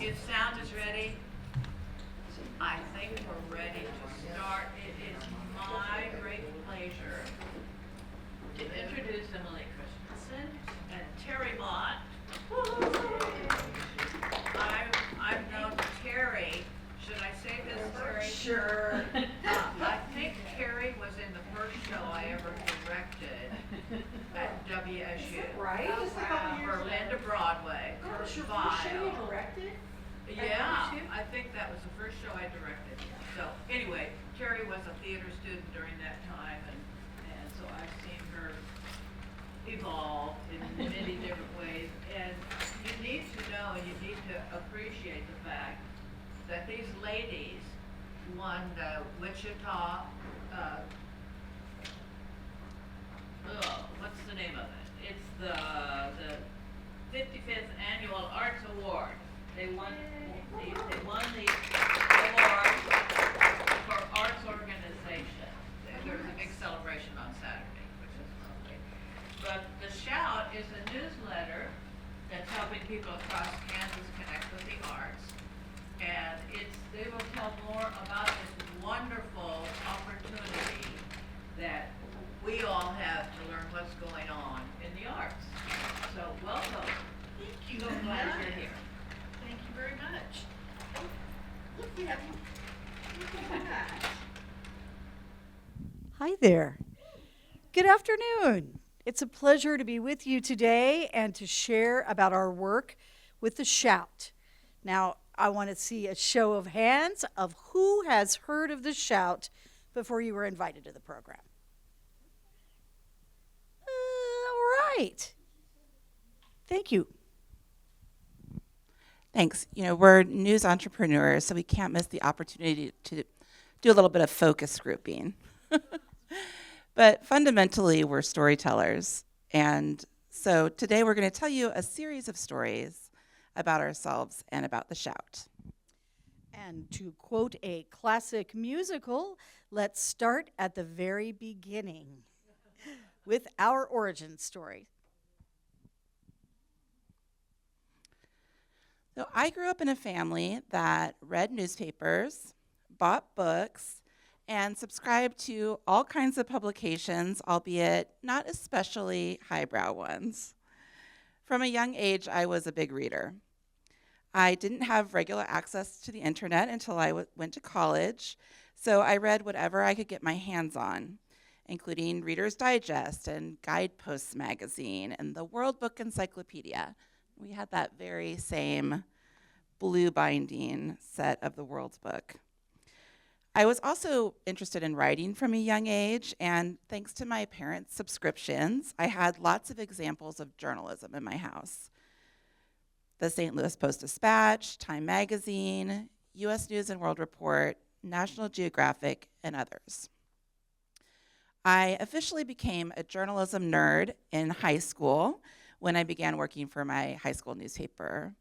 If sound is ready, I think we're ready to start. It is my great pleasure to introduce Emily Christensen and Terry Mott. I've known Terry. Should I say this, Terry? Sure. I think Terry was in the first show I ever directed at WSU. Right? Just a couple years Berlin to Broadway. That was your first show you directed? Yeah, I think that was the first show I directed. So anyway, Terry was a theater student during that time, and so I've seen her evolve in many different ways. And you need to know and you need to appreciate the fact that these ladies won the Wichita, what's the name of it? It's the 55th Annual Arts Award. They won the award for arts organization. There was a big celebration on Saturday, which is lovely. But the Shout is a newsletter that's helping people across Kansas connect with the arts. And they will tell more about this wonderful opportunity that we all have to learn what's going on in the arts. So welcome. Thank you. So glad you're here. Thank you very much. Look, we have that. Hi there. Good afternoon. It's a pleasure to be with you today and to share about our work with the Shout. Now, I want to see a show of hands of who has heard of the Shout before you were invited to the program. All right. Thank you. Thanks. We're news entrepreneurs, so we can't miss the opportunity to do a little bit of focus grouping. But fundamentally, we're storytellers. And so today we're going to tell you a series of stories about ourselves and about the Shout. And to quote a classic musical, let's start at the very beginning with our origin story. So I grew up in a family that read newspapers, bought books, and subscribed to all kinds of publications, albeit not especially highbrow ones. From a young age, I was a big reader. I didn't have regular access to the internet until I went to college, so I read whatever I could get my hands on, including Reader's Digest and Guideposts magazine and the World Book Encyclopedia. We had that very same blue binding set of the World's Book. I was also interested in writing from a young age, and thanks to my parents' subscriptions, I had lots of examples of journalism in my house. The St. Louis Post-Dispatch, Time Magazine, U.S. News and World Report, National Geographic, and others. I officially became a journalism nerd in high school when I began working for my high school newspaper.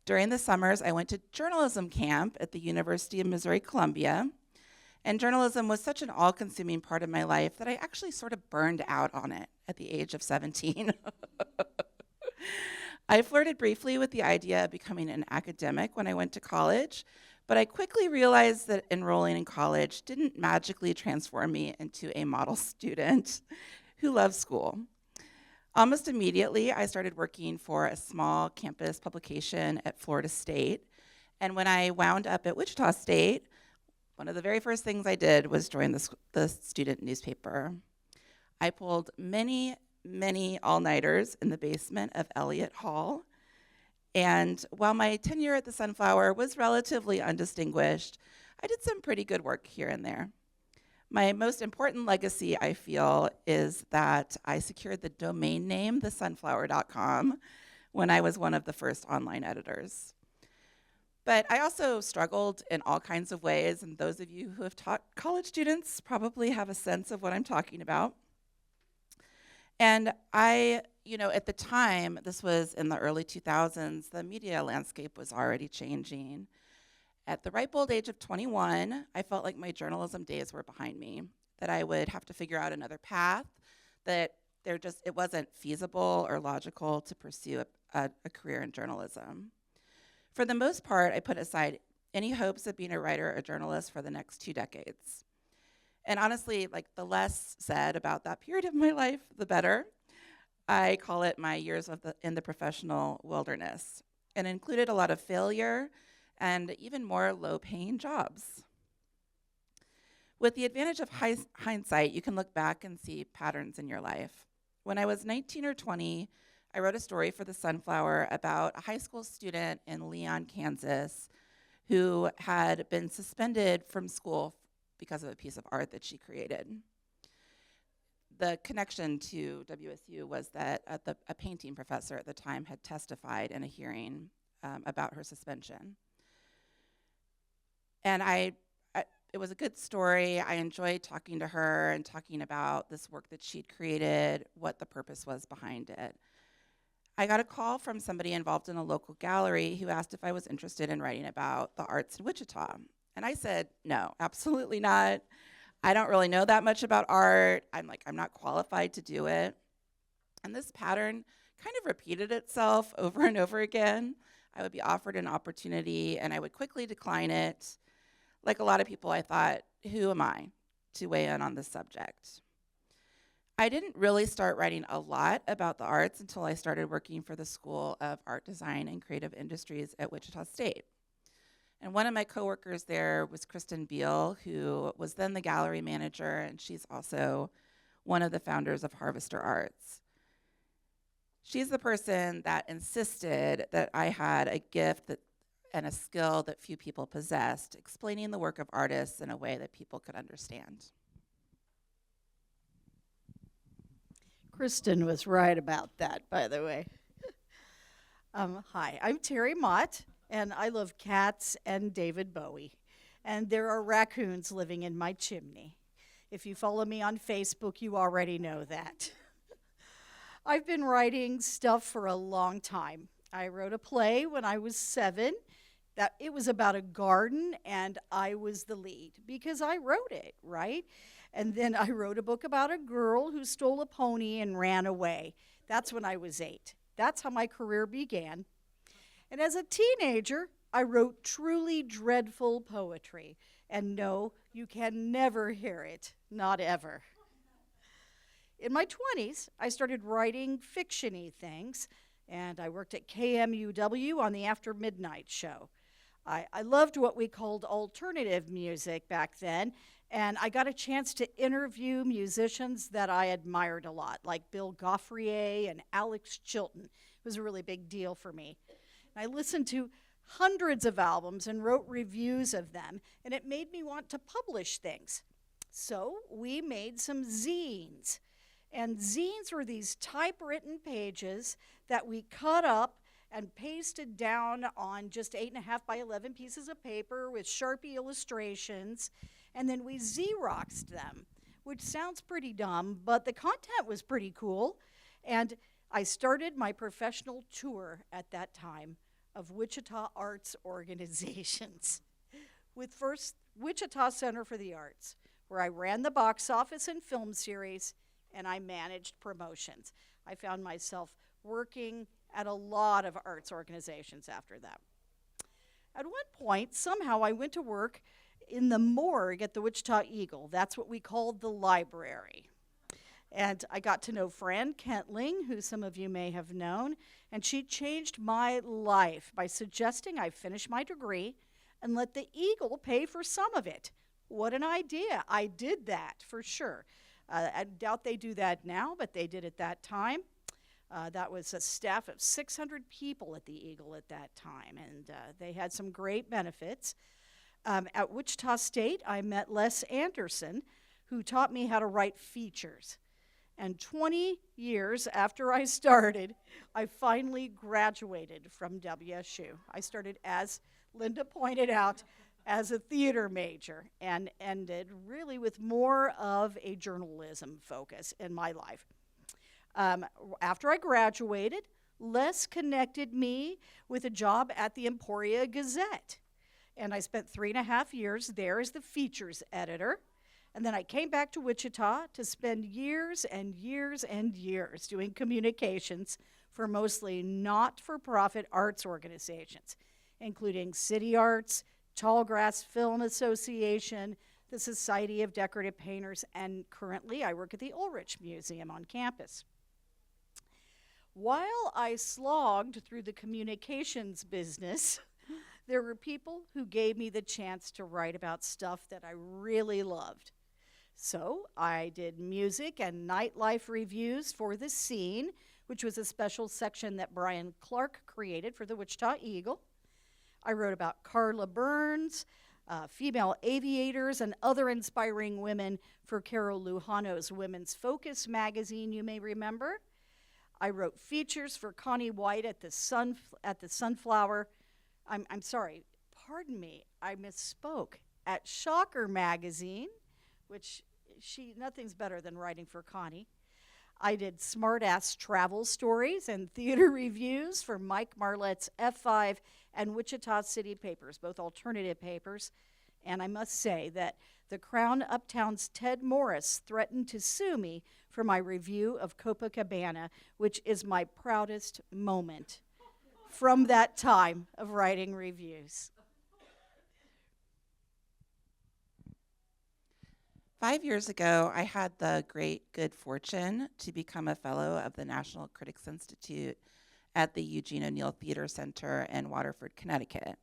During the summers, I went to journalism camp at the University of Missouri-Columbia, and journalism was such an all-consuming part of my life that I actually sort of burned out on it at the age of 17. I flirted briefly with the idea of becoming an academic when I went to college, but I quickly realized that enrolling in college didn't magically transform me into a model student who loved school. Almost immediately, I started working for a small campus publication at Florida State, and when I wound up at Wichita State, one of the very first things I did was join the student newspaper. I pulled many all-nighters in the basement of Elliott Hall, and while my tenure at the Sunflower was relatively undistinguished, I did some pretty good work here and there. My most important legacy, I feel, is that I secured the domain name, thesunflower.com, when I was one of the first online editors. But I also struggled in all kinds of ways, and those of you who have taught college students probably have a sense of what I'm talking about. And at the time, this was in the early 2000s, the media landscape was already changing. At the ripe old age of 21, I felt like my journalism days were behind me, that I would have to figure out another path, that it wasn't feasible or logical to pursue a career in journalism. For the most part, I put aside any hopes of being a writer or journalist for the next 2 decades. And honestly, like, the less said about that period of my life, the better. I call it my years in the professional wilderness, and included a lot of failure and even more low-paying jobs. With the advantage of hindsight, you can look back and see patterns in your life. When I was 19 or 20, I wrote a story for the Sunflower about a high school student in Leon, Kansas, who had been suspended from school because of a piece of art that she created. The connection to WSU was that a painting professor at the time had testified in a hearing about her suspension. And it was a good story. I enjoyed talking to her and talking about this work that she'd created, what the purpose was behind it. I got a call from somebody involved in a local gallery who asked if I was interested in writing about the arts in Wichita. And I said, no, absolutely not. I don't really know that much about art. I'm not qualified to do it. And this pattern kind of repeated itself over and over again. I would be offered an opportunity and I would quickly decline it. Like a lot of people, I thought, who am I to weigh in on this subject? I didn't really start writing a lot about the arts until I started working for the School of Art Design and Creative Industries at Wichita State. And one of my coworkers there was Kristen Beal, who was then the gallery manager, and she's also one of the founders of Harvester Arts. She's the person that insisted that I had a gift and a skill that few people possessed, explaining the work of artists in a way that people could understand. Kristen was right about that, by the way. Hi, I'm Terry Mott, and I love cats and David Bowie. And there are raccoons living in my chimney. If you follow me on Facebook, you already know that. I've been writing stuff for a long time. I wrote a play when I was 7. It was about a garden, and I was the lead because I wrote it, right? And then I wrote a book about a girl who stole a pony and ran away. That's when I was 8. That's how my career began. And as a teenager, I wrote truly dreadful poetry. And no, you can never hear it, not ever. In my 20s, I started writing fiction-y things, and I worked at KMUW on the After Midnight show. I loved what we called alternative music back then, and I got a chance to interview musicians that I admired a lot, like Bill Goffrier and Alex Chilton. It was a really big deal for me. I listened to hundreds of albums and wrote reviews of them, and it made me want to publish things. So we made some zines. And zines were these typewritten pages that we cut up and pasted down on just 8.5 by 11 pieces of paper with Sharpie illustrations, and then we Xeroxed them, which sounds pretty dumb, but the content was pretty cool. And I started my professional tour at that time of Wichita arts organizations, with first Wichita Center for the Arts, where I ran the box office and film series, and I managed promotions. I found myself working at a lot of arts organizations after that. At one point, somehow I went to work in the morgue at the Wichita Eagle. That's what we called the library. And I got to know Fran Kentling, who some of you may have known, and she changed my life by suggesting I finish my degree and let the Eagle pay for some of it. What an idea. I did that for sure. I doubt they do that now, but they did at that time. That was a staff of 600 people at the Eagle at that time, and they had some great benefits. At Wichita State, I met Les Anderson, who taught me how to write features. And 20 years after I started, I finally graduated from WSU. I started, as Linda pointed out, as a theater major, and ended really with more of a journalism focus in my life. After I graduated, Les connected me with a job at the Emporia Gazette. And I spent 3.5 years there as the features editor. And then I came back to Wichita to spend years and years and years doing communications for mostly not-for-profit arts organizations, including City Arts, Tallgrass Film Association, the Society of Decorative Painters, and currently I work at the Ulrich Museum on campus. While I slogged through the communications business, there were people who gave me the chance to write about stuff that I really loved. So I did music and nightlife reviews for The Scene, which was a special section that Brian Clark created for the Wichita Eagle. I wrote about Carla Burns, female aviators, and other inspiring women for Carol Lujano's Women's Focus magazine, you may remember. I wrote features for Connie White at the Sunflower. I'm sorry, pardon me, I misspoke. At Shocker magazine, which nothing's better than writing for Connie. I did smart-ass travel stories and theater reviews for Mike Marlette's F5 and Wichita City papers, both alternative papers. And I must say that the Crown Uptown's Ted Morris threatened to sue me for my review of Copacabana, which is my proudest moment from that time of writing reviews. 5 years ago, I had the great good fortune to become a fellow of the National Critics Institute at the Eugene O'Neill Theater Center in Waterford, Connecticut.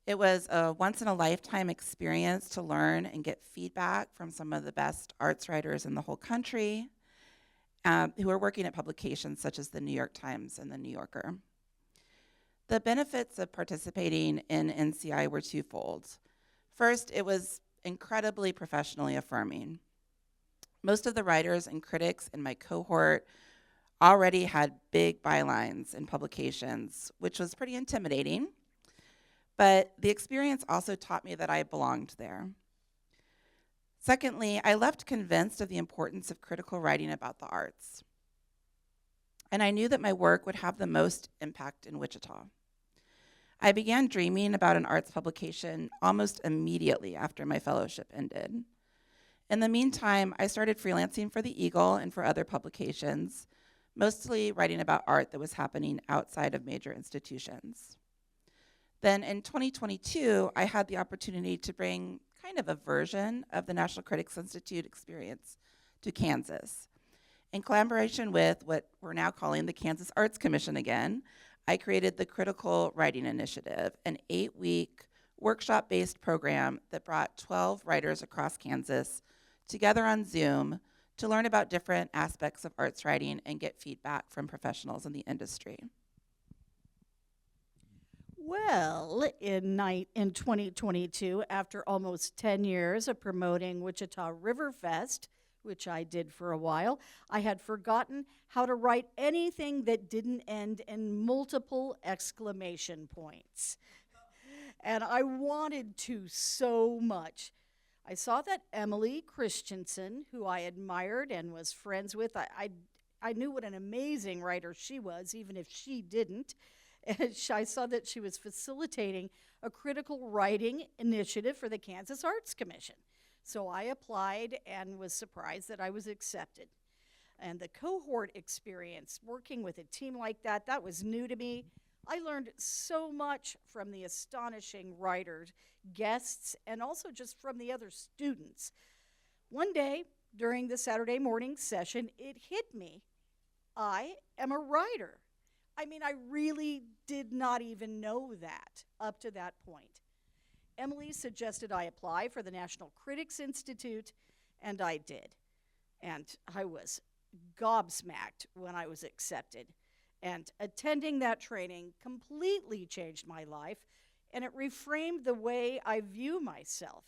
It was a once-in-a-lifetime experience to learn and get feedback from some of the best arts writers in the whole country who are working at publications such as the New York Times and the New Yorker. The benefits of participating in NCI were twofold. First, it was incredibly professionally affirming. Most of the writers and critics in my cohort already had big bylines in publications, which was pretty intimidating. But the experience also taught me that I belonged there. Secondly, I left convinced of the importance of critical writing about the arts. And I knew that my work would have the most impact in Wichita. I began dreaming about an arts publication almost immediately after my fellowship ended. In the meantime, I started freelancing for the Eagle and for other publications, mostly writing about art that was happening outside of major institutions. Then in 2022, I had the opportunity to bring kind of a version of the National Critics Institute experience to Kansas. In collaboration with what we're now calling the Kansas Arts Commission again, I created the Critical Writing Initiative, an 8-week workshop-based program that brought 12 writers across Kansas together on Zoom to learn about different aspects of arts writing and get feedback from professionals in the industry. Well, in 2022, after almost 10 years of promoting Wichita River Fest, which I did for a while, I had forgotten how to write anything that didn't end in multiple exclamation points. And I wanted to so much. I saw that Emily Christensen, who I admired and was friends with, I knew what an amazing writer she was, even if she didn't. And I saw that she was facilitating a critical writing initiative for the Kansas Arts Commission. So I applied and was surprised that I was accepted. And the cohort experience, working with a team like that was new to me. I learned so much from the astonishing writers, guests, and also just from the other students. One day, during the Saturday morning session, it hit me. I am a writer. I mean, I really did not even know that up to that point. Emily suggested I apply for the National Critics Institute, and I did. And I was gobsmacked when I was accepted. And attending that training completely changed my life, and it reframed the way I view myself.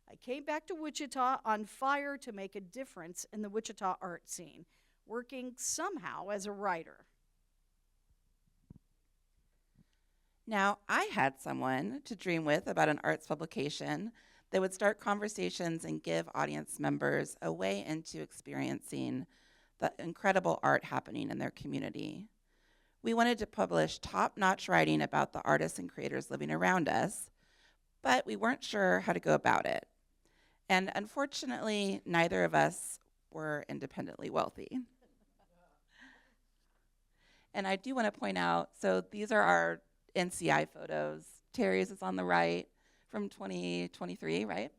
I came back to Wichita on fire to make a difference in the Wichita art scene, working somehow as a writer. Now, I had someone to dream with about an arts publication that would start conversations and give audience members a way into experiencing the incredible art happening in their community. We wanted to publish top-notch writing about the artists and creators living around us, but we weren't sure how to go about it. And unfortunately, neither of us were independently wealthy. And I do want to point out, so these are our NCI photos. Terry's is on the right from 2023, right?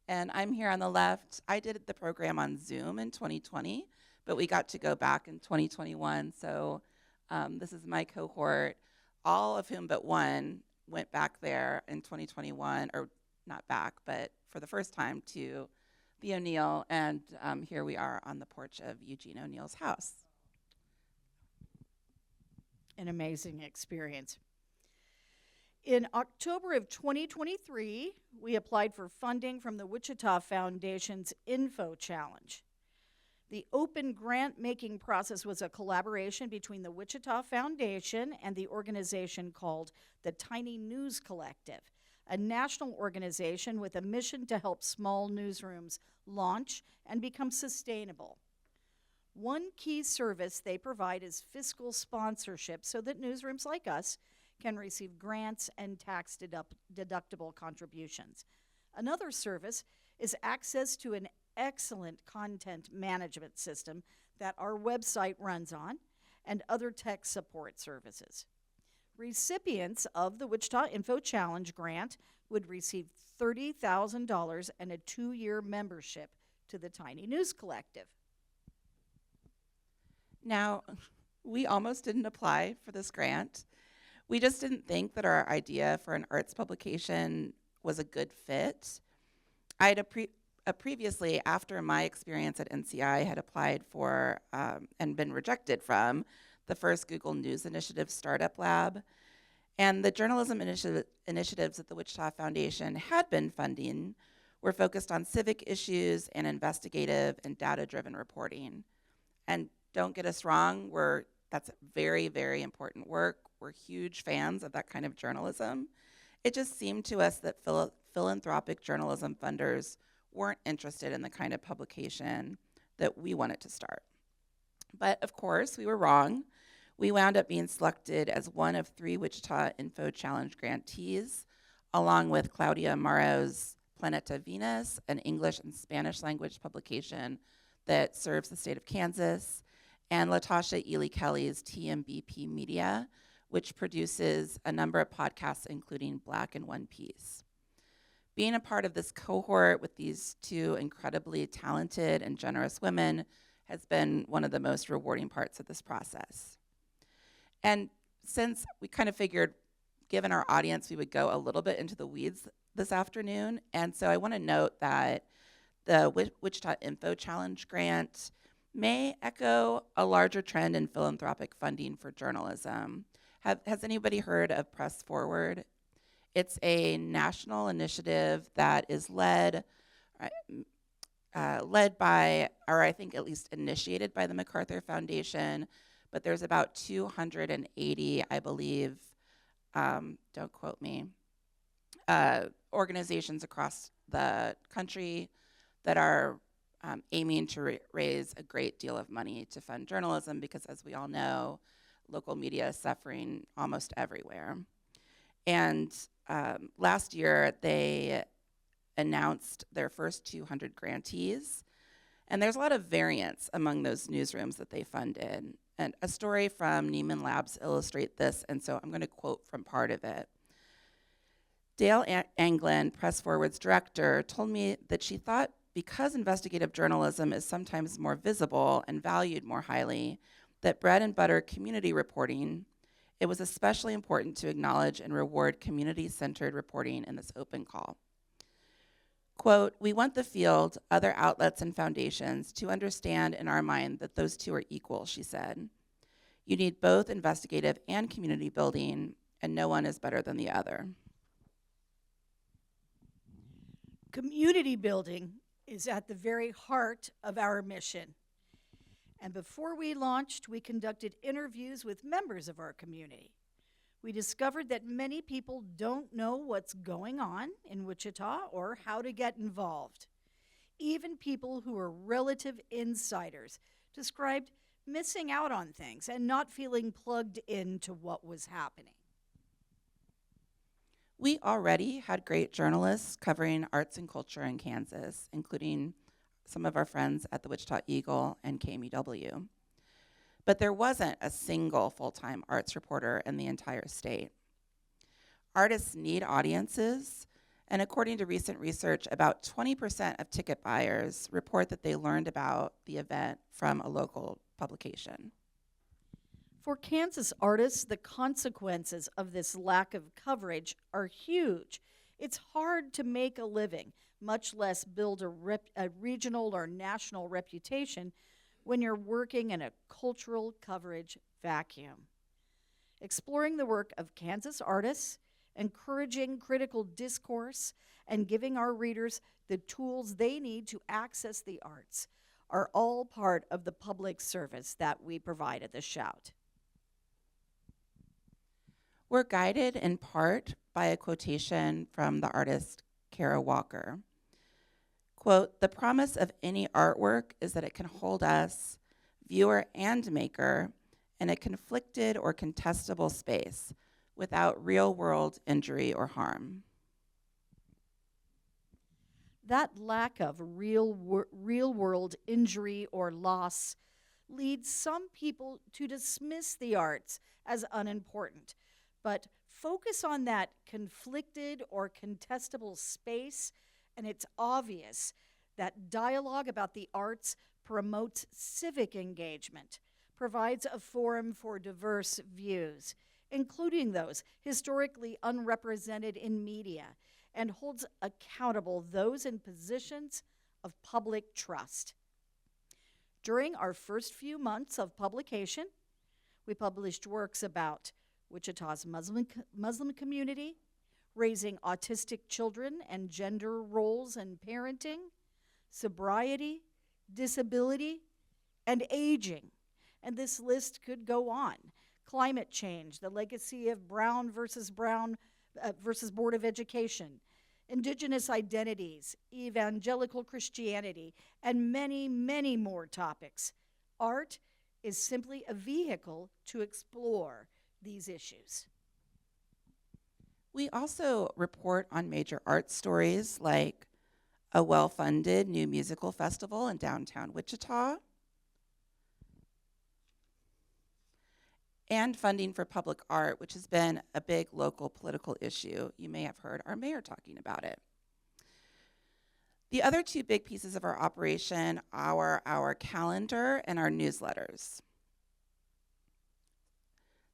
And I'm here on the left. I did the program on Zoom in 2020, but we got to go back in 2021. So this is my cohort, all of whom but one went back there in 2021, or not back, but for the first time to the O'Neill. And here we are on the porch of Eugene O'Neill's house. An amazing experience. In October of 2023, we applied for funding from the Wichita Foundation's Info Challenge. The open grant-making process was a collaboration between the Wichita Foundation and the organization called the Tiny News Collective, a national organization with a mission to help small newsrooms launch and become sustainable. One key service they provide is fiscal sponsorship so that newsrooms like us can receive grants and tax-deductible contributions. Another service is access to an excellent content management system that our website runs on and other tech support services. Recipients of the Wichita Info Challenge grant would receive $30,000 and a 2-year membership to the Tiny News Collective. Now, we almost didn't apply for this grant. We just didn't think that our idea for an arts publication was a good fit. I had previously, after my experience at NCI, had applied for and been rejected from the first Google News Initiative Startup Lab. And the journalism initiatives that the Wichita Foundation had been funding were focused on civic issues and investigative and data-driven reporting. And don't get us wrong, that's very, very important work. We're huge fans of that kind of journalism. It just seemed to us that philanthropic journalism funders weren't interested in the kind of publication that we wanted to start. But of course, we were wrong. We wound up being selected as one of 3 Wichita Info Challenge grantees, along with Claudia Amaro's Planeta Venus, an English and Spanish language publication that serves the state of Kansas, and Latasha Ely Kelly's TMBP Media, which produces a number of podcasts, including Black in One Piece. Being a part of this cohort with these 2 incredibly talented and generous women has been one of the most rewarding parts of this process. And since we kind of figured, given our audience, we would go a little bit into the weeds this afternoon, and so I want to note that the Wichita Info Challenge grant may echo a larger trend in philanthropic funding for journalism. Has anybody heard of Press Forward? It's a national initiative that is led by, or I think at least initiated by the MacArthur Foundation, but there's about 280, I believe, don't quote me, organizations across the country that are aiming to raise a great deal of money to fund journalism because, as we all know, local media is suffering almost everywhere. And last year, they announced their first 200 grantees. And there's a lot of variance among those newsrooms that they funded. And a story from Neiman Labs illustrates this, and so I'm going to quote from part of it. Dale Anglin, Press Forward's director, told me that she thought because investigative journalism is sometimes more visible and valued more highly, that bread and butter community reporting, it was especially important to acknowledge and reward community-centered reporting in this open call. Quote, "We want the field, other outlets and foundations to understand in our mind that those 2 are equal," she said. "You need both investigative and community building, and no one is better than the other." Community building is at the very heart of our mission. And before we launched, we conducted interviews with members of our community. We discovered that many people don't know what's going on in Wichita or how to get involved. Even people who are relative insiders described missing out on things and not feeling plugged into what was happening. We already had great journalists covering arts and culture in Kansas, including some of our friends at the Wichita Eagle and KMEW. But there wasn't a single full-time arts reporter in the entire state. Artists need audiences, and according to recent research, about 20% of ticket buyers report that they learned about the event from a local publication. For Kansas artists, the consequences of this lack of coverage are huge. It's hard to make a living, much less build a regional or national reputation when you're working in a cultural coverage vacuum. Exploring the work of Kansas artists, encouraging critical discourse, and giving our readers the tools they need to access the arts are all part of the public service that we provide at the Shout. We're guided in part by a quotation from the artist Kara Walker. Quote, "The promise of any artwork is that it can hold us, viewer and maker, in a conflicted or contestable space without real-world injury or harm." That lack of real-world injury or loss leads some people to dismiss the arts as unimportant. But focus on that conflicted or contestable space, and it's obvious that dialogue about the arts promotes civic engagement, provides a forum for diverse views, including those historically unrepresented in media, and holds accountable those in positions of public trust. During our first few months of publication, we published works about Wichita's Muslim community, raising autistic children and gender roles in parenting, sobriety, disability, and aging. And this list could go on. Climate change, the legacy of Brown versus Board of Education, indigenous identities, evangelical Christianity, and many, many more topics. Art is simply a vehicle to explore these issues. We also report on major art stories like a well-funded new musical festival in downtown Wichita, and funding for public art, which has been a big local political issue. You may have heard our mayor talking about it. The other two big pieces of our operation are our calendar and our newsletters.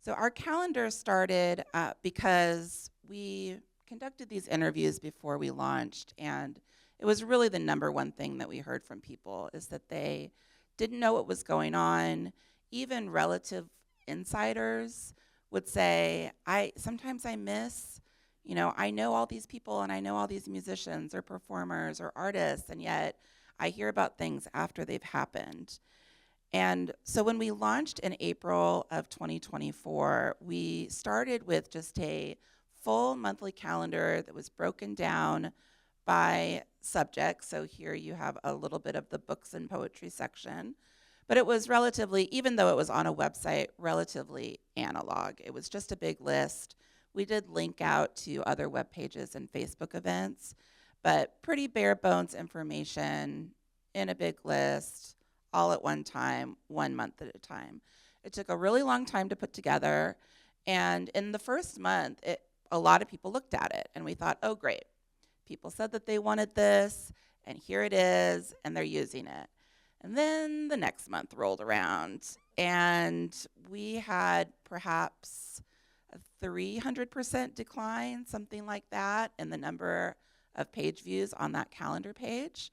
So our calendar started because we conducted these interviews before we launched, and it was really the number one thing that we heard from people is that they didn't know what was going on. Even relative insiders would say, sometimes I miss, I know all these people and I know all these musicians or performers or artists, and yet I hear about things after they've happened. And so when we launched in April of 2024, we started with just a full monthly calendar that was broken down by subject. So here you have a little bit of the books and poetry section. But it was relatively, even though it was on a website, relatively analog. It was just a big list. We did link out to other web pages and Facebook events, but pretty bare bones information in a big list, all at one time, 1 month at a time. It took a really long time to put together, and in the first month, a lot of people looked at it, and we thought, oh, great. People said that they wanted this, and here it is, and they're using it. And then the next month rolled around, and we had perhaps a 300% decline, something like that, in the number of page views on that calendar page.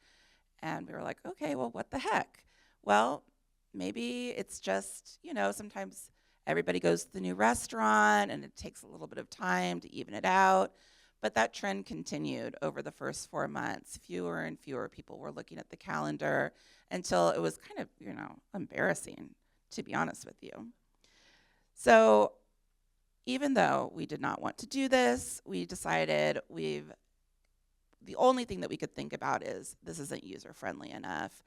And we were like, okay, well, what the heck? Well, maybe it's just, sometimes everybody goes to the new restaurant and it takes a little bit of time to even it out. But that trend continued over the first 4 months. Fewer and fewer people were looking at the calendar until it was kind of, embarrassing, to be honest with you. So even though we did not want to do this, we decided the only thing that we could think about is this isn't user-friendly enough,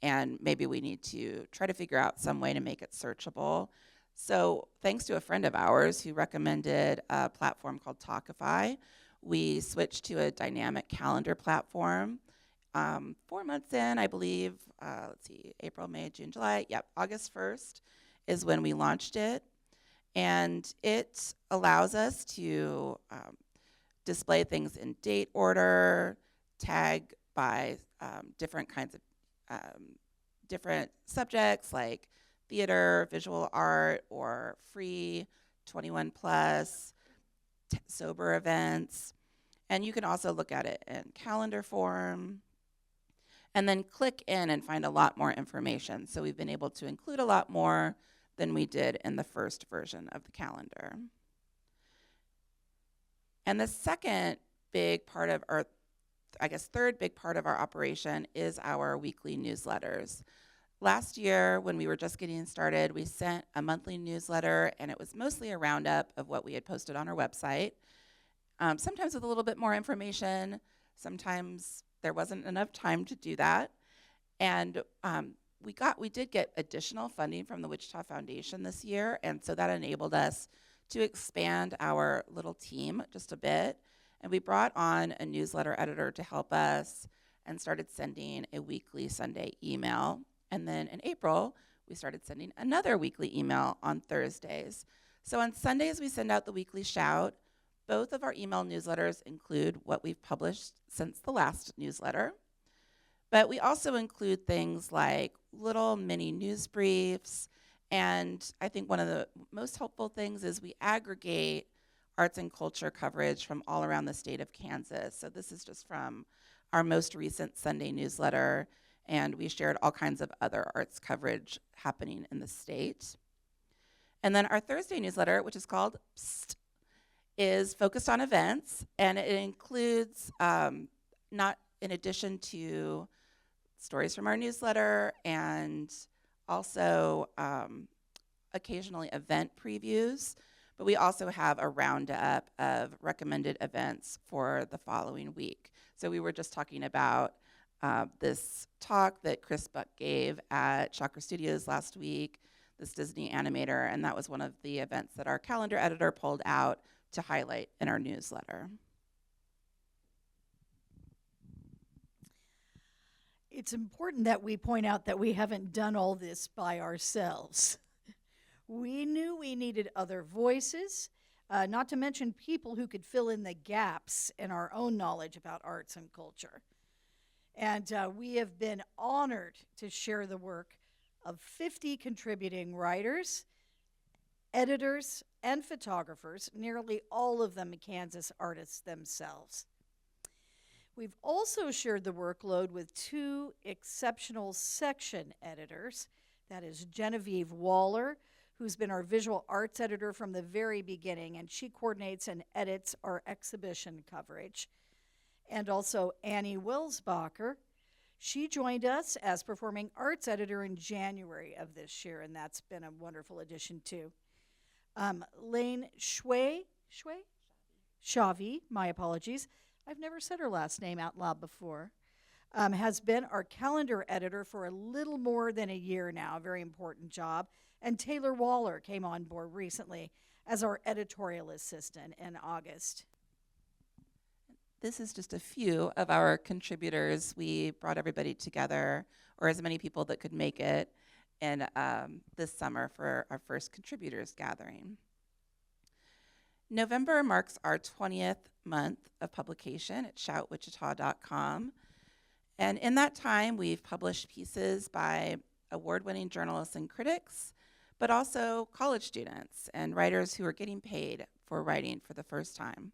and maybe we need to try to figure out some way to make it searchable. So thanks to a friend of ours who recommended a platform called Talkify, we switched to a dynamic calendar platform. 4 months in, I believe, April, May, June, July, August 1st is when we launched it. And it allows us to display things in date order, tag by different kinds of different subjects like theater, visual art, or free, 21 plus, sober events. And you can also look at it in calendar form and then click in and find a lot more information. So we've been able to include a lot more than we did in the first version of the calendar. And the second big part of our, I guess third big part of our operation is our weekly newsletters. Last year, when we were just getting started, we sent a monthly newsletter, and it was mostly a roundup of what we had posted on our website. Sometimes with a little bit more information, sometimes there wasn't enough time to do that. And we did get additional funding from the Wichita Foundation this year, and so that enabled us to expand our little team just a bit. And we brought on a newsletter editor to help us and started sending a weekly Sunday email. And then in April, we started sending another weekly email on Thursdays. So on Sundays, we send out the weekly shout. Both of our email newsletters include what we've published since the last newsletter. But we also include things like little mini news briefs. And I think one of the most helpful things is we aggregate arts and culture coverage from all around the state of Kansas. So this is just from our most recent Sunday newsletter, and we shared all kinds of other arts coverage happening in the state. And then our Thursday newsletter, which is called Psst, is focused on events, and it includes, not in addition to stories from our newsletter and also occasionally event previews, but we also have a roundup of recommended events for the following week. So we were just talking about this talk that Chris Buck gave at Chakra Studios last week, this Disney animator, and that was one of the events that our calendar editor pulled out to highlight in our newsletter. It's important that we point out that we haven't done all this by ourselves. We knew we needed other voices, not to mention people who could fill in the gaps in our own knowledge about arts and culture. And we have been honored to share the work of 50 contributing writers, editors, and photographers, nearly all of them Kansas artists themselves. We've also shared the workload with 2 exceptional section editors. That is Genevieve Waller, who's been our visual arts editor from the very beginning, and she coordinates and edits our exhibition coverage. And also Annie Wilsbacher. She joined us as performing arts editor in January of this year, and that's been a wonderful addition too. Lane Shavi, my apologies. I've never said her last name out loud before, has been our calendar editor for a little more than a year now, a very important job. And Taylor Waller came on board recently as our editorial assistant in August. This is just a few of our contributors. We brought everybody together, or as many people that could make it, in this summer for our first contributors gathering. November marks our 20th month of publication at shoutwichita.com. And in that time, we've published pieces by award-winning journalists and critics, but also college students and writers who are getting paid for writing for the first time.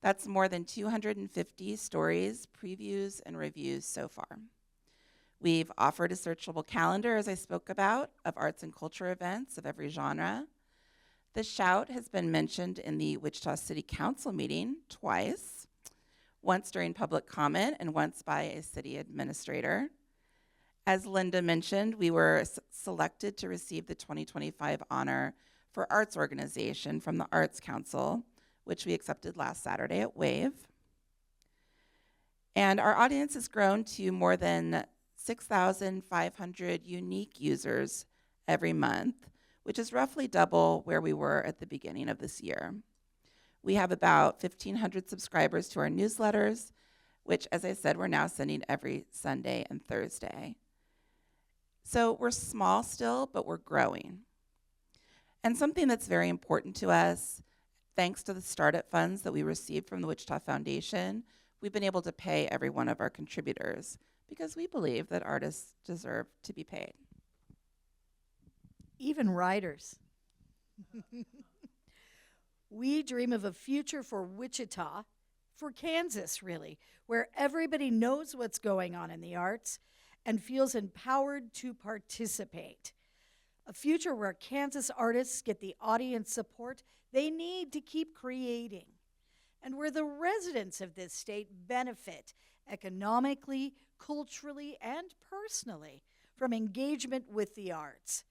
That's more than 250 stories, previews, and reviews so far. We've offered a searchable calendar, as I spoke about, of arts and culture events of every genre. The Shout has been mentioned in the Wichita City Council meeting twice, once during public comment and once by a city administrator. As Linda mentioned, we were selected to receive the 2025 honor for arts organization from the Arts Council, which we accepted last Saturday at WAVE. And our audience has grown to more than 6,500 unique users every month, which is roughly double where we were at the beginning of this year. We have about 1,500 subscribers to our newsletters, which, as I said, we're now sending every Sunday and Thursday. So we're small still, but we're growing. And something that's very important to us, thanks to the startup funds that we received from the Wichita Foundation, we've been able to pay every one of our contributors because we believe that artists deserve to be paid. Even writers. We dream of a future for Wichita, for Kansas, really, where everybody knows what's going on in the arts and feels empowered to participate. A future where Kansas artists get the audience support they need to keep creating, and where the residents of this state benefit economically, culturally, and personally from engagement with the arts.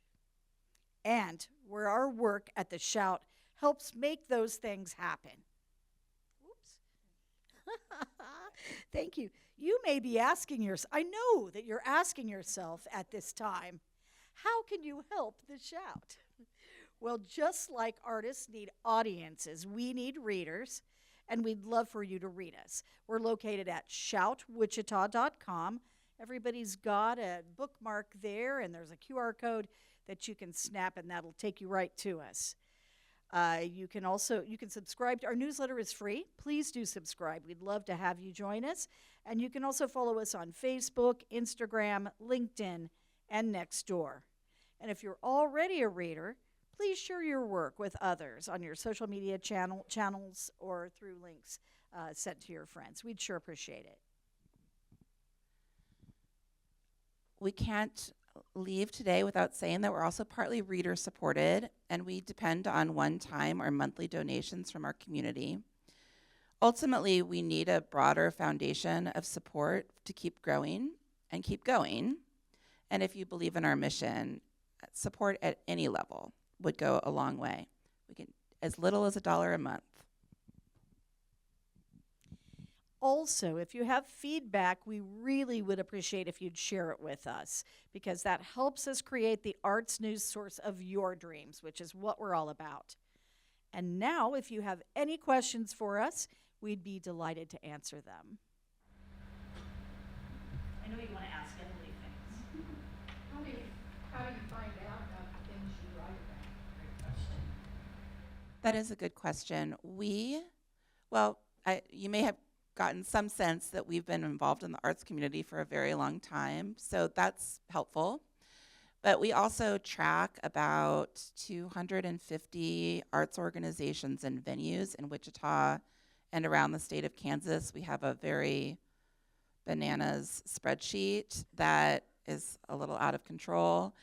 And where our work at the Shout helps make those things happen. Oops. Thank you. You may be asking yourself, I know that you're asking yourself at this time, how can you help the Shout? Well, just like artists need audiences, we need readers, and we'd love for you to read us. We're located at shoutwichita.com. Everybody's got a bookmark there, and there's a QR code that you can snap, and that'll take you right to us. You can subscribe. Our newsletter is free. Please do subscribe. We'd love to have you join us. And you can also follow us on Facebook, Instagram, LinkedIn, and Nextdoor. And if you're already a reader, please share your work with others on your social media channels or through links sent to your friends. We'd sure appreciate it. We can't leave today without saying that we're also partly reader supported, and we depend on one-time or monthly donations from our community. Ultimately, we need a broader foundation of support to keep growing and keep going. And if you believe in our mission, support at any level would go a long way. We can as little as $1 a month. Also, if you have feedback, we really would appreciate if you'd share it with us, because that helps us create the arts news source of your dreams, which is what we're all about. And now, if you have any questions for us, we'd be delighted to answer them. I know you want to ask Emily things. How do you find out about the things you write about? Great question. That is a good question. You may have gotten some sense that we've been involved in the arts community for a very long time, so that's helpful. But we also track about 250 arts organizations and venues in Wichita and around the state of Kansas. We have a very bananas spreadsheet that is a little out of control.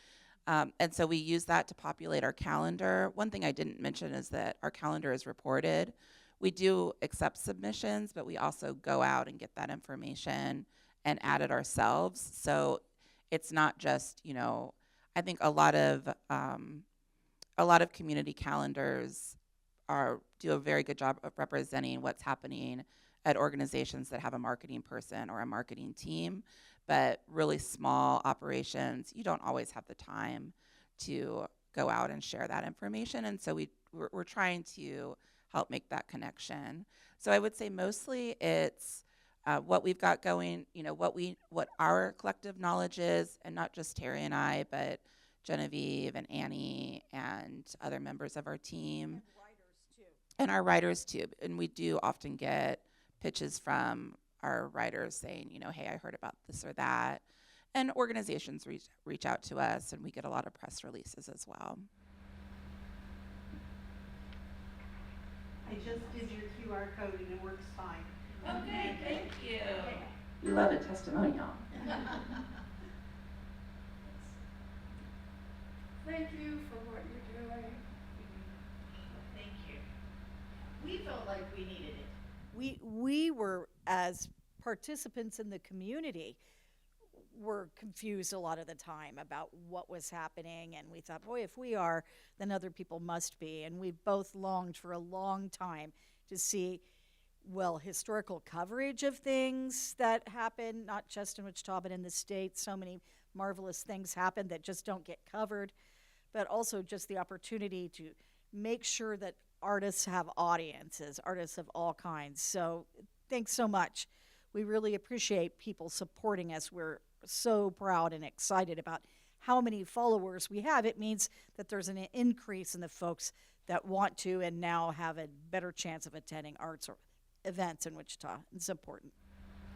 And so we use that to populate our calendar. One thing I didn't mention is that our calendar is reported. We do accept submissions, but we also go out and get that information and add it ourselves. So it's not just, I think a lot of community calendars do a very good job of representing what's happening at organizations that have a marketing person or a marketing team. But really small operations, you don't always have the time to go out and share that information. And so we're trying to help make that connection. So I would say mostly it's what we've got going, what our collective knowledge is, and not just Terry and I, but Genevieve and Annie and other members of our team. And writers, too. And our writers, too. And we do often get pitches from our writers saying, hey, I heard about this or that. And organizations reach out to us, and we get a lot of press releases as well. I just did your QR code and it works fine. Okay, thank you. We love a testimonial. Thank you for what you're doing. Thank you. We felt like we needed it. We were, as participants in the community, were confused a lot of the time about what was happening, and we thought, boy, if we are, then other people must be. And we've both longed for a long time to see, historical coverage of things that happen, not just in Wichita, but in the state. So many marvelous things happen that just don't get covered, but also just the opportunity to make sure that artists have audiences, artists of all kinds. So thanks so much. We really appreciate people supporting us. We're so proud and excited about how many followers we have. It means that there's an increase in the folks that want to and now have a better chance of attending arts or events in Wichita. It's important.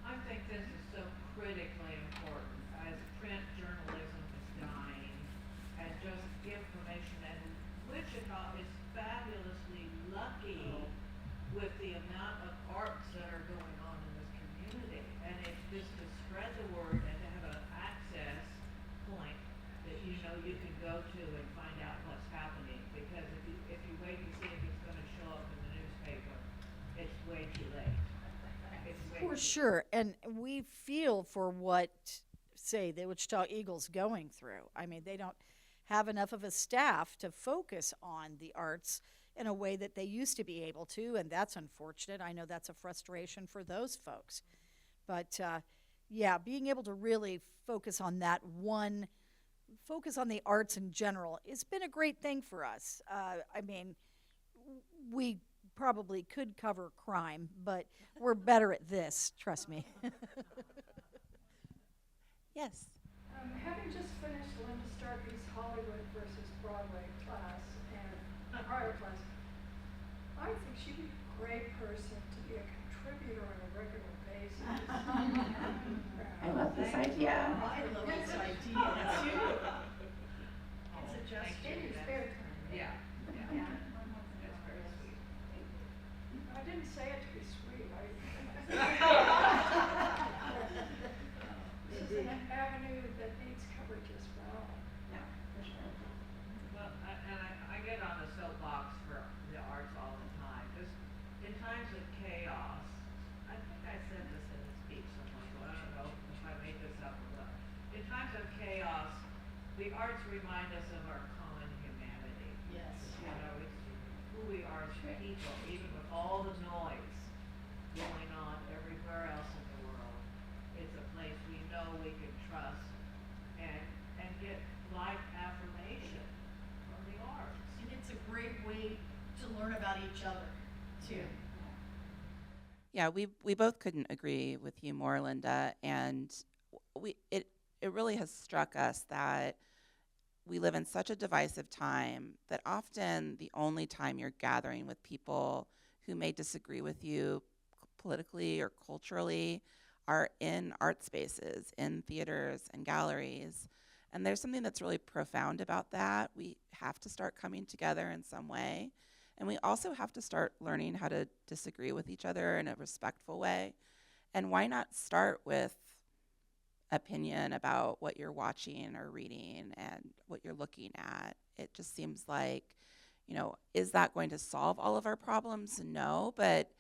I think this is so critically important as print journalism is dying and just information. And Wichita is fabulously lucky with the amount of arts that are going on in this community. And it's just to spread the word and to have an access point that you know you can go to and find out what's happening. Because if you wait to see if it's going to show up in the newspaper, it's way too late. It's way For too sure. And we feel for what, say, the Wichita Eagles going through. I mean, they don't have enough of a staff to focus on the arts in a way that they used to be able to, and that's unfortunate. I know that's a frustration for those folks. But yeah, being able to really focus on that one, focus on the arts in general, it's been a great thing for us. I mean, we probably could cover crime, but we're better at this, trust me. Yes. Having just finished Linda Starkey's Hollywood versus Broadway class and prior class, I think she'd be a great person to be a contributor on a regular basis. I love this idea. I love this idea too. It's a just Thank you. in your spare time. Yeah, yeah. That's very sweet. I didn't say it to be sweet. This is an avenue that needs coverage as well. Well, I get on the soapbox for the arts all the time. Just in times of chaos, I think I said this in a speech somewhere, so I don't know if I made this up or what. In times of chaos, the arts remind us of our common humanity. Yes. You know, it's who we are as people, even with all the noise going on everywhere else in the world. It's a place we know we can trust and get life affirmation from the arts. And it's a great way to learn about each other too. Yeah, we both couldn't agree with you more, Linda. And it really has struck us that we live in such a divisive time that often the only time you're gathering with people who may disagree with you politically or culturally are in art spaces, in theaters and galleries. And there's something that's really profound about that. We have to start coming together in some way. And we also have to start learning how to disagree with each other in a respectful way. And why not start with opinion about what you're watching or reading and what you're looking at? It just seems like, is that going to solve all of our problems? No, but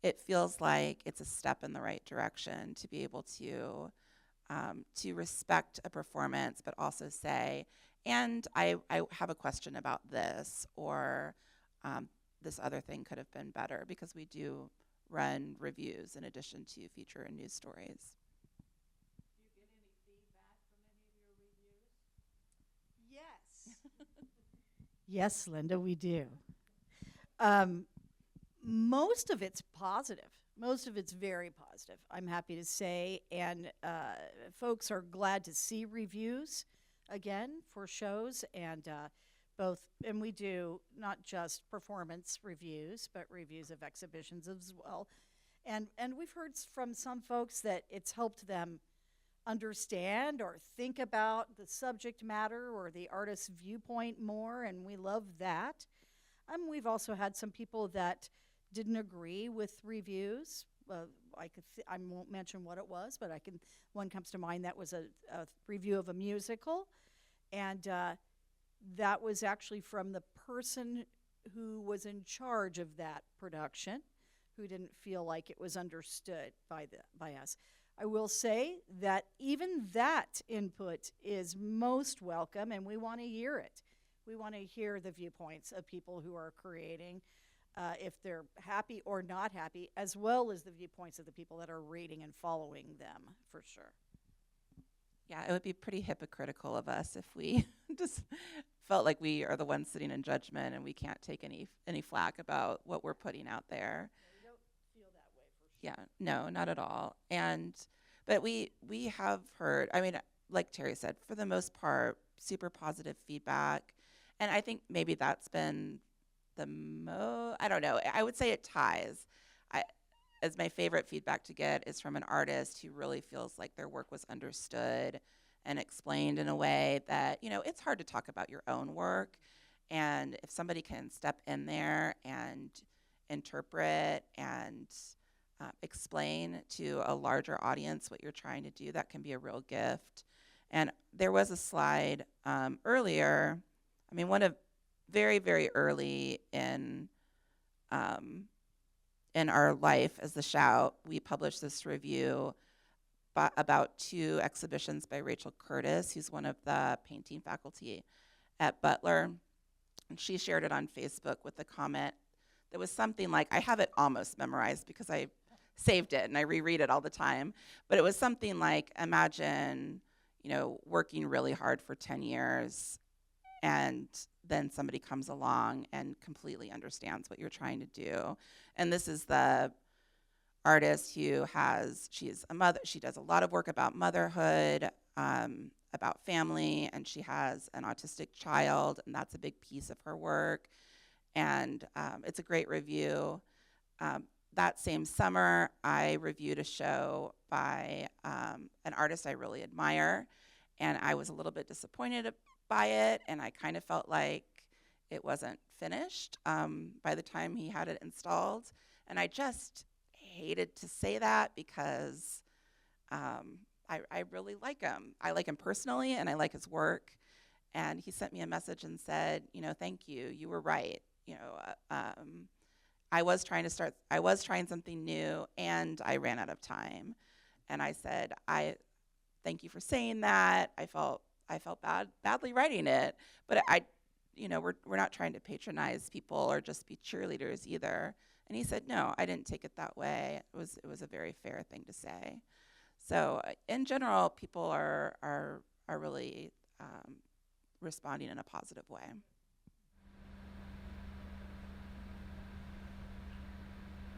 it feels like it's a step in the right direction to be able to respect a performance, but also say, and I have a question about this, or this other thing could have been better, because we do run reviews in addition to feature and news stories. Do you get any feedback from any of your reviews? Yes. Yes, Linda, we do. Most of it's positive. Most of it's very positive, I'm happy to say. And folks are glad to see reviews again for shows. And and we do not just performance reviews, but reviews of exhibitions as well. And we've heard from some folks that it's helped them understand or think about the subject matter or the artist's viewpoint more, and we love that. We've also had some people that didn't agree with reviews. I won't mention what it was, but one comes to mind that was a review of a musical, and that was actually from the person who was in charge of that production, who didn't feel like it was understood by us. I will say that even that input is most welcome, and we want to hear it. We want to hear the viewpoints of people who are creating, if they're happy or not happy, as well as the viewpoints of the people that are reading and following them, for sure. Yeah, it would be pretty hypocritical of us if we just felt like we are the ones sitting in judgment and we can't take any flack about what we're putting out there. We don't feel that way, for sure. Yeah, no, not at all. But we have heard, I mean, like Terry said, for the most part, super positive feedback. And I think maybe that's been I don't know. I would say it ties. I, as my favorite feedback to get is from an artist who really feels like their work was understood and explained in a way that, it's hard to talk about your own work. And if somebody can step in there and interpret and explain to a larger audience what you're trying to do, that can be a real gift. And there was a slide earlier. I mean, one of very, very early in our life as the Shout, we published this review about 2 exhibitions by Rachel Curtis, who's one of the painting faculty at Butler. And she shared it on Facebook with a comment that was something like, I have it almost memorized because I saved it and I reread it all the time. But it was something like, imagine, working really hard for 10 years and then somebody comes along and completely understands what you're trying to do. And this is the artist who she's a mother. She does a lot of work about motherhood, about family, and she has an autistic child, and that's a big piece of her work. And it's a great review. That same summer, I reviewed a show by an artist I really admire, and I was a little bit disappointed by it, and I kind of felt like it wasn't finished by the time he had it installed. And I just hated to say that because I really like him. I like him personally, and I like his work. And he sent me a message and said, thank you. You were right. I was trying something new, and I ran out of time. And I said, I thank you for saying that. I felt badly writing it, but we're not trying to patronize people or just be cheerleaders either. And he said, no, I didn't take it that way. It was a very fair thing to say. So in general, people are really responding in a positive way.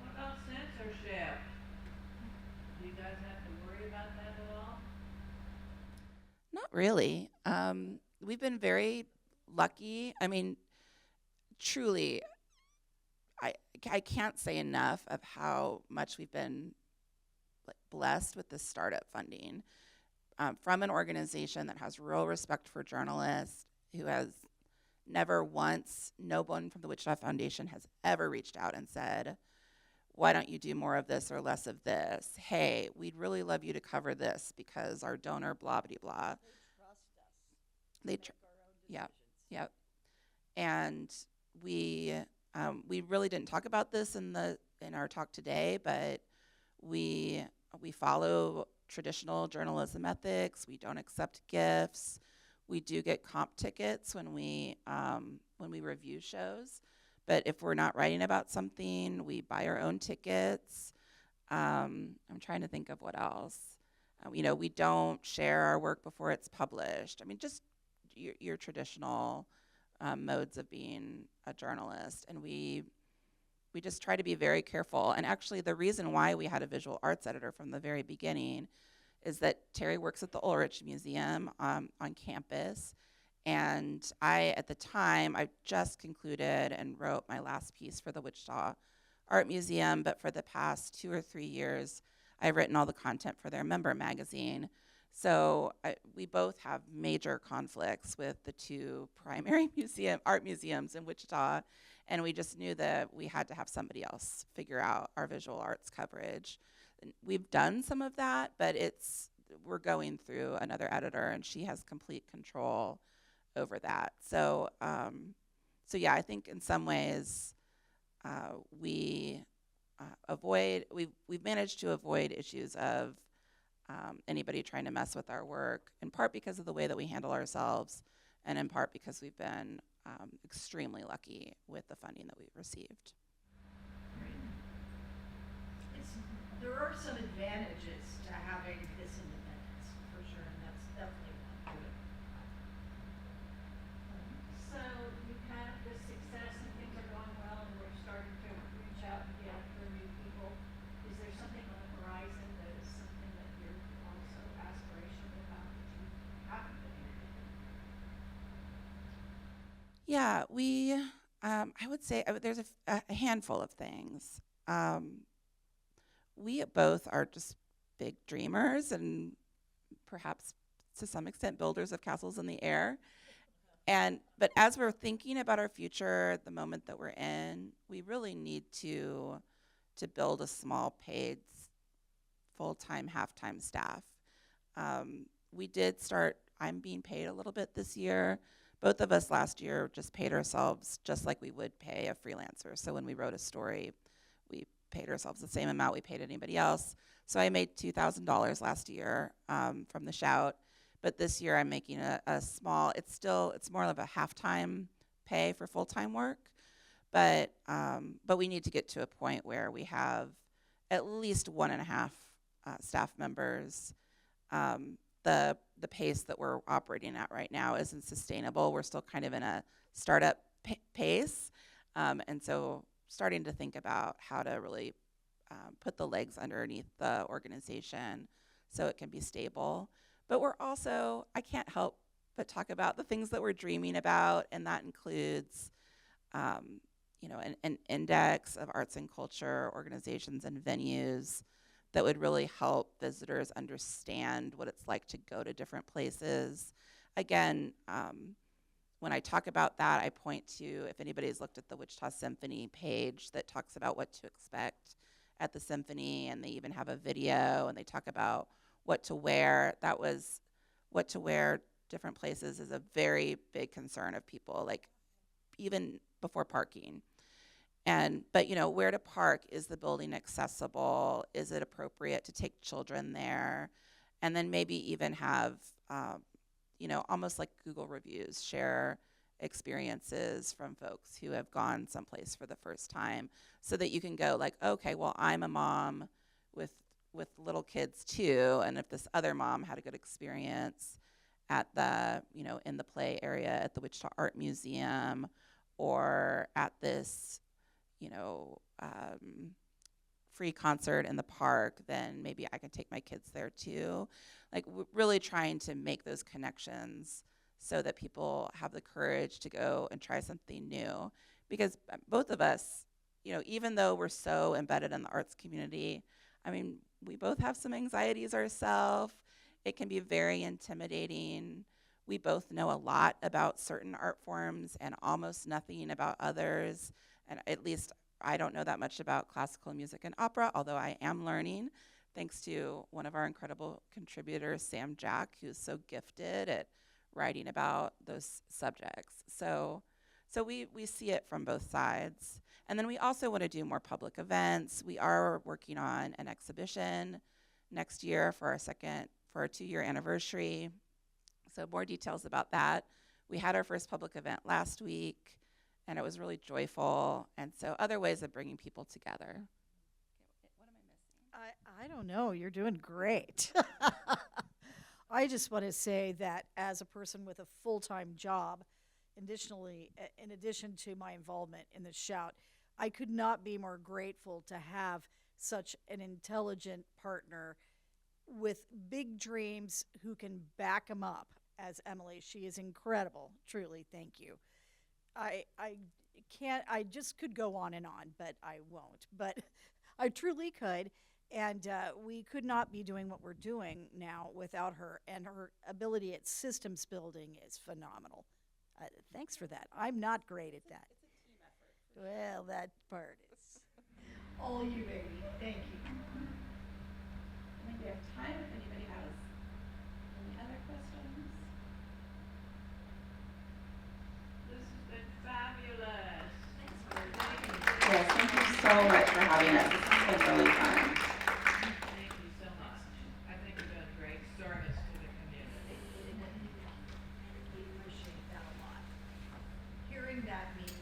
What about censorship? Do you guys have to worry about that at all? Not really. We've been very lucky. I mean, truly, I can't say enough of how much we've been blessed with this startup funding from an organization that has real respect for journalists, who has never once, no one from the Wichita Foundation has ever reached out and said, why don't you do more of this or less of this? Hey, we'd really love you to cover this because our donor blah, blah, blah. They trust us. Yeah. And we really didn't talk about this in our talk today, but we follow traditional journalism ethics. We don't accept gifts. We do get comp tickets when we review shows. But if we're not writing about something, we buy our own tickets. I'm trying to think of what else. We don't share our work before it's published. I mean, just your traditional modes of being a journalist. And we just try to be very careful. And actually, the reason why we had a visual arts editor from the very beginning is that Terry works at the Ulrich Museum on campus. And at the time, I just concluded and wrote my last piece for the Wichita Art Museum, but for the past 2 or 3 years, I've written all the content for their member magazine. So we both have major conflicts with the 2 primary art museums in Wichita, and we just knew that we had to have somebody else figure out our visual arts coverage. We've done some of that, but we're going through another editor, and she has complete control over that. So yeah, I think in some ways we've managed to avoid issues of anybody trying to mess with our work, in part because of the way that we handle ourselves, and in part because we've been extremely lucky with the funding that we've received. There are some advantages to having this independence, for sure, and that's definitely one. So you've had this success and things are going well and we're starting to reach out and get for new people. Is there something on the horizon that is something that you're also aspirational about that you haven't been able to do? Yeah, we I would say there's a handful of things. We both are just big dreamers and perhaps to some extent builders of castles in the air. But as we're thinking about our future, the moment that we're in, we really need to build a small paid full-time, half-time staff. We did start, I'm being paid a little bit this year. Both of us last year just paid ourselves just like we would pay a freelancer. So when we wrote a story, we paid ourselves the same amount we paid anybody else. So I made $2,000 last year from the Shout. But this year I'm making a small, it's more of a half-time pay for full-time work. But we need to get to a point where we have at least 1.5 staff members. The pace that we're operating at right now isn't sustainable. We're still kind of in a startup pace. And so starting to think about how to really put the legs underneath the organization so it can be stable. But we're also, I can't help but talk about the things that we're dreaming about, and that includes an index of arts and culture organizations and venues that would really help visitors understand what it's like to go to different places. Again, when I talk about that, I point to, if anybody's looked at the Wichita Symphony page that talks about what to expect at the symphony, and they even have a video, and they talk about what to wear. That was what to wear different places is a very big concern of people, like even before parking. But where to park, is the building accessible? Is it appropriate to take children there? And then maybe even have, almost like Google reviews, share experiences from folks who have gone someplace for the first time, so that you can go like, okay, well, I'm a mom with little kids too, and if this other mom had a good experience at the, in the play area at the Wichita Art Museum, or at this, free concert in the park, then maybe I can take my kids there too. Like really trying to make those connections so that people have the courage to go and try something new. Because both of us, even though we're so embedded in the arts community, I mean, we both have some anxieties ourselves. It can be very intimidating. We both know a lot about certain art forms and almost nothing about others. And at least I don't know that much about classical music and opera, although I am learning, thanks to one of our incredible contributors, Sam Jack, who's so gifted at writing about those subjects. So we see it from both sides. And then we also want to do more public events. We are working on an exhibition next year for our 2-year anniversary. So more details about that. We had our first public event last week, and it was really joyful. And so other ways of bringing people together. What am I missing? I don't know. You're doing great. I just want to say that as a person with a full-time job, additionally, in addition to my involvement in the Shout, I could not be more grateful to have such an intelligent partner with big dreams who can back them up. As Emily, she is incredible. Truly, thank you. I just could go on and on, but I won't. But I truly could. And we could not be doing what we're doing now without her. And her ability at systems building is phenomenal. Thanks for that. I'm not great at that. It's a team effort. Well, that part is all you, baby. Thank you. I think we have time if anybody has any other questions. This has been fabulous. Yes, thank you so much for having us. This has been really fun. Thank you so much. I think you've done great service to the community. We appreciate that a lot. Hearing that means